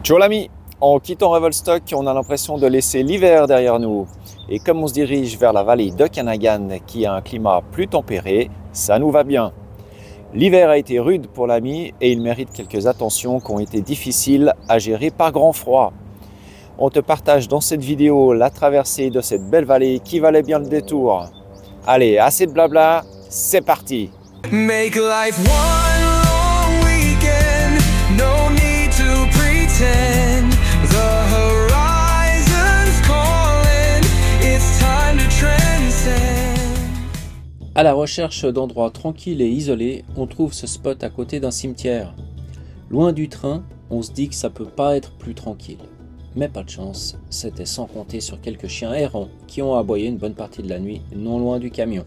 Ciao l'ami. En quittant Revelstock, on a l'impression de laisser l'hiver derrière nous. Et comme on se dirige vers la vallée d'Okanagan qui a un climat plus tempéré, ça nous va bien. L'hiver a été rude pour l'ami et il mérite quelques attentions qui ont été difficiles à gérer par grand froid. On te partage dans cette vidéo la traversée de cette belle vallée qui valait bien le détour. Allez, assez de blabla, c'est parti! Make life one long weekend, no need to pretend. The horizon's calling, it's time to transcend. À la recherche d'endroits tranquilles et isolés, on trouve ce spot à côté d'un cimetière. Loin du train, on se dit que ça peut pas être plus tranquille. Mais pas de chance, c'était sans compter sur quelques chiens errants qui ont aboyé une bonne partie de la nuit non loin du camion.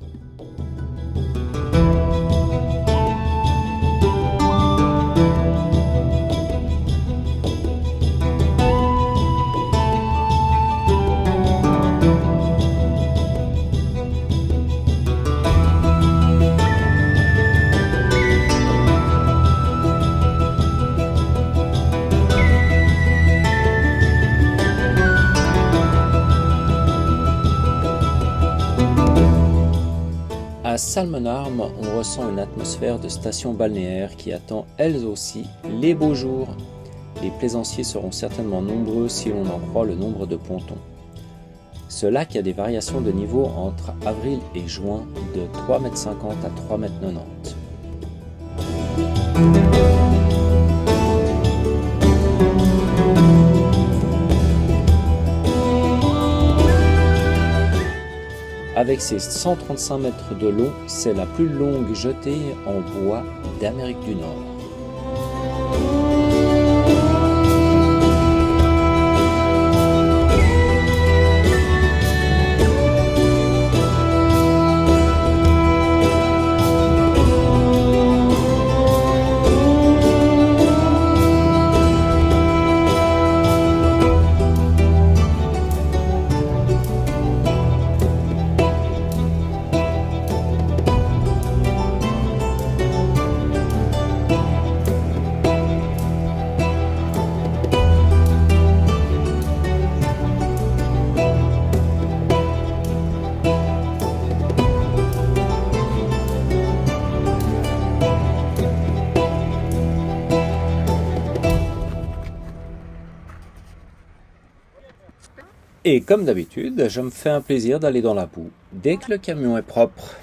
À Salmon Arm, on ressent une atmosphère de station balnéaire qui attend elles aussi les beaux jours. Les plaisanciers seront certainement nombreux si l'on en croit le nombre de pontons. Ce lac a des variations de niveau entre avril et juin de 3,50 m à 3,90 m. Avec ses 135 mètres de long, c'est la plus longue jetée en bois d'Amérique du Nord. Et comme d'habitude, je me fais un plaisir d'aller dans la boue dès que le camion est propre.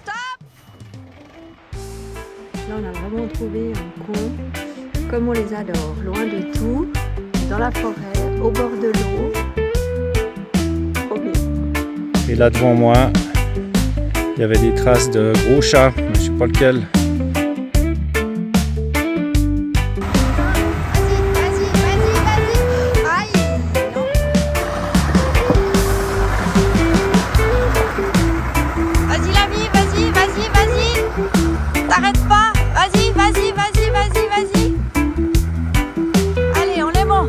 Là, on a vraiment trouvé un coin comme on les adore, loin de tout, dans la forêt, au bord de l'eau. Trop bien. Et là devant moi, il y avait des traces de gros chats, mais je ne sais pas lequel. Vas-y l'ami, vas-y, t'arrêtes pas, vas-y. Allez, on l'aimant.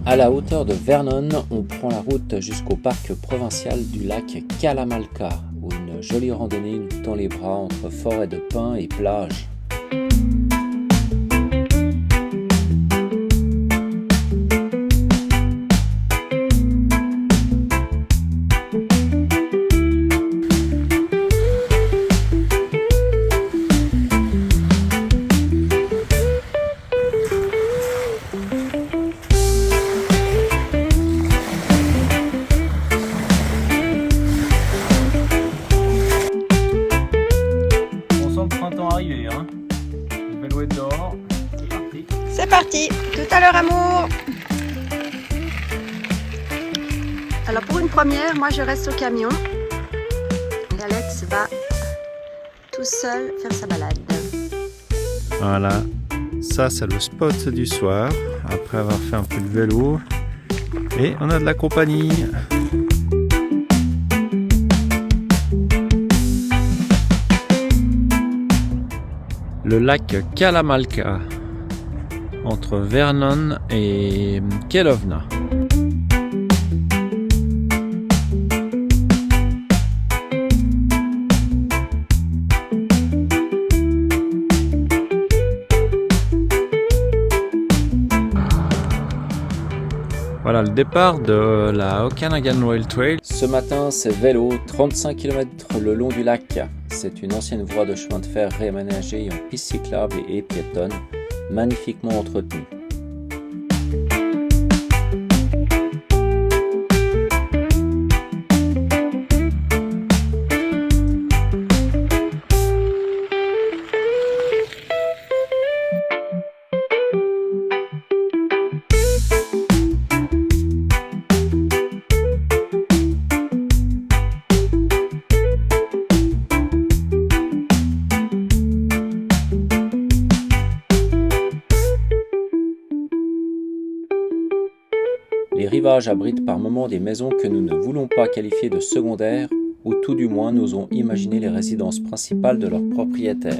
À la hauteur de Vernon, on prend la route jusqu'au parc provincial du lac Kalamalka, où une jolie randonnée nous tend les bras entre forêt de pins et plage. Arrivé, hein. Le vélo est dehors, c'est parti. C'est parti, tout à l'heure amour. Alors pour une première, moi je reste au camion et Alex va tout seul faire sa balade. Voilà, ça c'est le spot du soir, après avoir fait un peu de vélo. Et on a de la compagnie. le lac Kalamalka entre Vernon et Kelowna. Voilà le départ de la Okanagan Rail Trail. Ce matin, c'est vélo, 35 km le long du lac. C'est une ancienne voie de chemin de fer réaménagée en piste cyclable et piétonne, magnifiquement entretenue. Les rivages abritent par moments des maisons que nous ne voulons pas qualifier de secondaires, ou tout du moins n'osons imaginer les résidences principales de leurs propriétaires.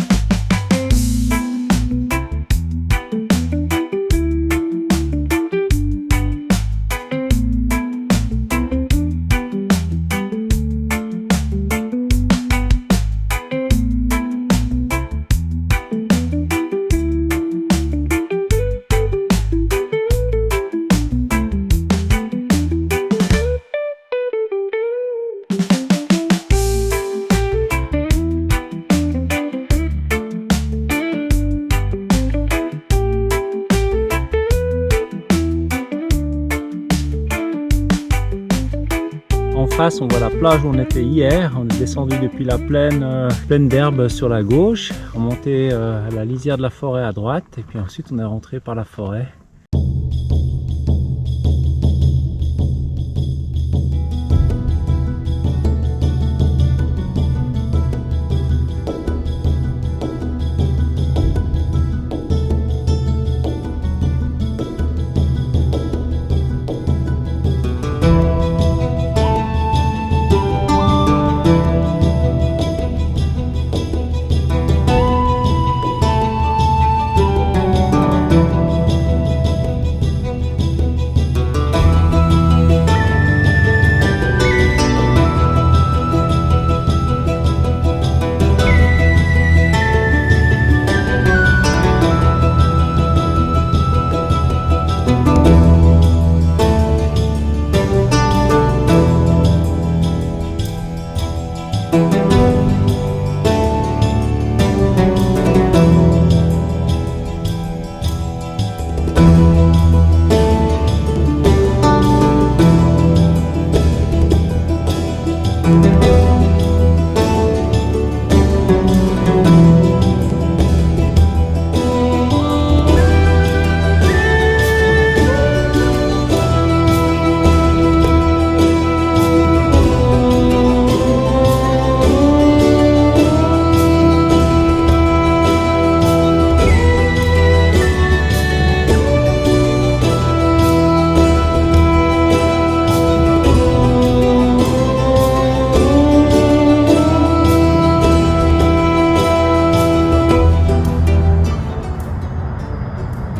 En face, on voit la plage où on était hier. On est descendu depuis la plaine d'herbe sur la gauche, remonté à la lisière de la forêt à droite, et puis ensuite on est rentré par la forêt.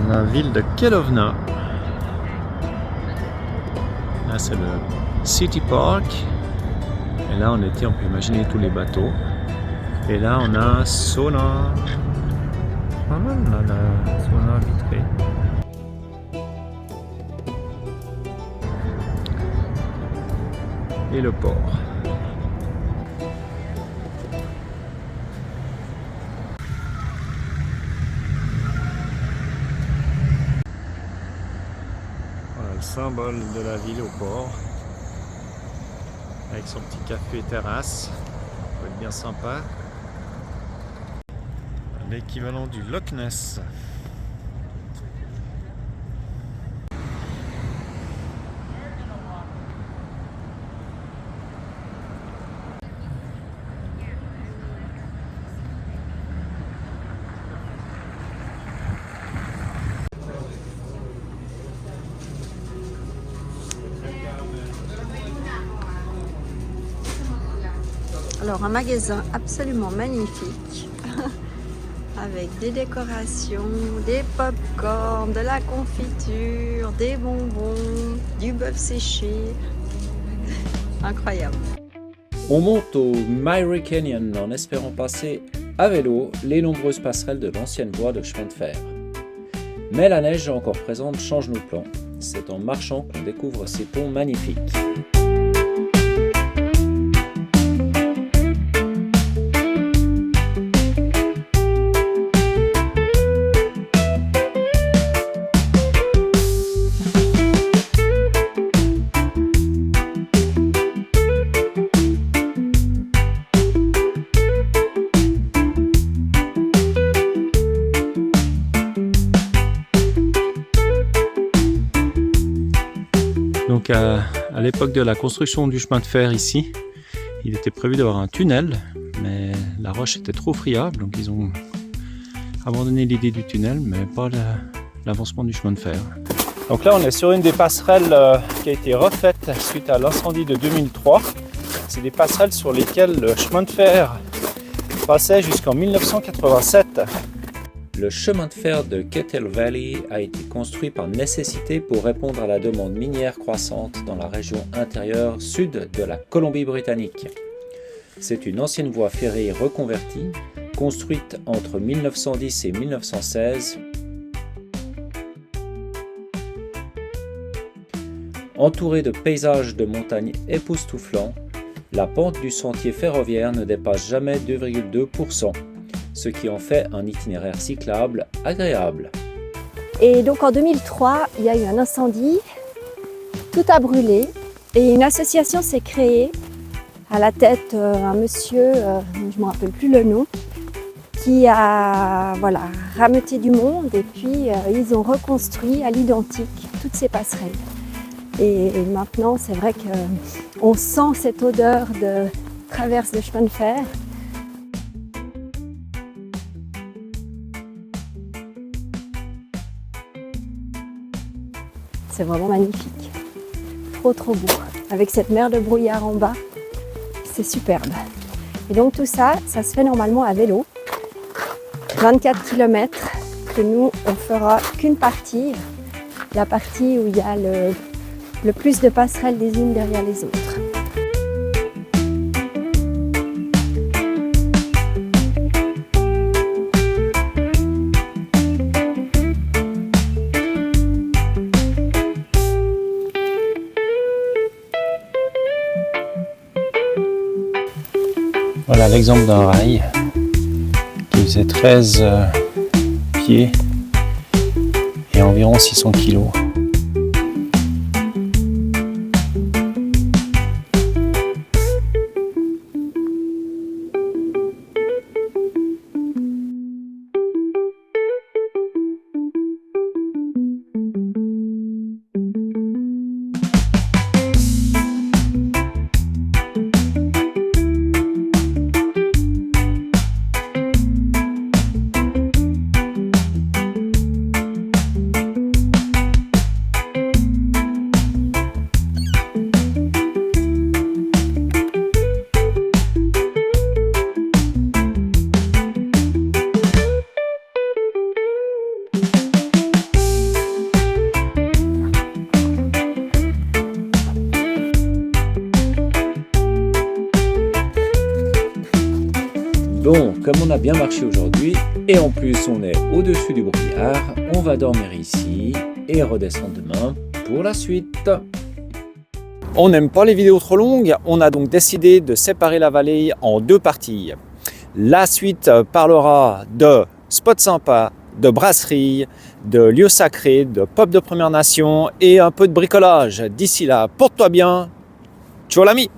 La ville de Kelowna. Là c'est le City Park. Et là on peut imaginer tous les bateaux. Et là on a sauna. Ah là là, sauna vitré. Et le port. Le symbole de la ville au port, avec son petit café terrasse, ça peut être bien sympa. L'équivalent du Loch Ness. Alors un magasin absolument magnifique. avec des décorations, des pop-corn, de la confiture, des bonbons, du bœuf séché. Incroyable. On monte au Myrie Canyon en espérant passer à vélo les nombreuses passerelles de l'ancienne voie de chemin de fer. Mais la neige encore présente change nos plans. C'est en marchant qu'on découvre ces ponts magnifiques. Donc à l'époque de la construction du chemin de fer ici, il était prévu d'avoir un tunnel, mais la roche était trop friable, donc ils ont abandonné l'idée du tunnel, mais pas l'avancement du chemin de fer. Donc là on est sur une des passerelles qui a été refaite suite à l'incendie de 2003. C'est des passerelles sur lesquelles le chemin de fer passait jusqu'en 1987. Le chemin de fer de Kettle Valley a été construit par nécessité pour répondre à la demande minière croissante dans la région intérieure sud de la Colombie-Britannique. C'est une ancienne voie ferrée reconvertie, construite entre 1910 et 1916. Entourée de paysages de montagnes époustouflants, la pente du sentier ferroviaire ne dépasse jamais 2,2%. Ce qui en fait un itinéraire cyclable agréable. Et donc en 2003, il y a eu un incendie, tout a brûlé et une association s'est créée à la tête un monsieur, je ne me rappelle plus le nom, qui a rameuté du monde et puis ils ont reconstruit à l'identique toutes ces passerelles. Et maintenant, c'est vrai qu'on sent cette odeur de traverse de chemin de fer. C'est vraiment magnifique, trop beau, avec cette mer de brouillard en bas, c'est superbe. Et donc tout ça, ça se fait normalement à vélo, 24 km, que nous on fera qu'une partie, la partie où il y a le plus de passerelles les unes derrière les autres. Voilà l'exemple d'un rail qui faisait 13 pieds et environ 600 kg. Bon, comme on a bien marché aujourd'hui, et en plus on est au-dessus du brouillard, on va dormir ici et redescendre demain pour la suite. On n'aime pas les vidéos trop longues, on a donc décidé de séparer la vallée en deux parties. La suite parlera de spots sympas, de brasseries, de lieux sacrés, de pop de Première Nation et un peu de bricolage. D'ici là, porte-toi bien, ciao l'ami!